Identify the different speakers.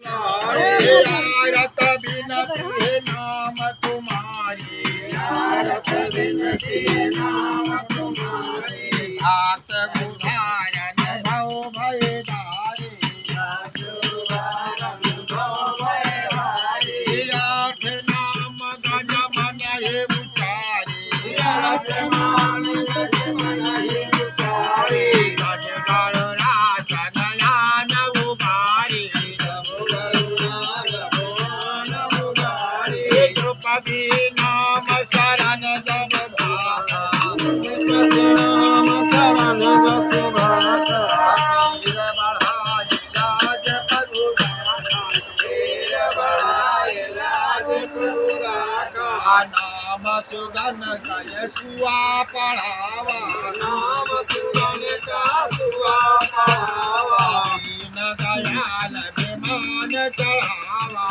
Speaker 1: रत बिनती है नाम तुम्हारी, रत बिनती है नाम तुम्हारी। हाथ उधारन भव भयधारी, हाथ उधारन भव भयधारी। आठ नाम गज मन हे उचारी, आठ नाम गज मन हे उचारी। गज गरुड़ासन यान उबारी, द्रौपदी नाम शरण जब भाता, द्रौपदी नाम शरण जब भाता। वीर बढ़ाई लाज परुराता, वीर बढ़ाई लाज परुराता। नाम सुगन कय सुआ पढ़ावा, नाम सुगन का सुआ पढ़ावा। दीन दयाल विमान चढ़ावा।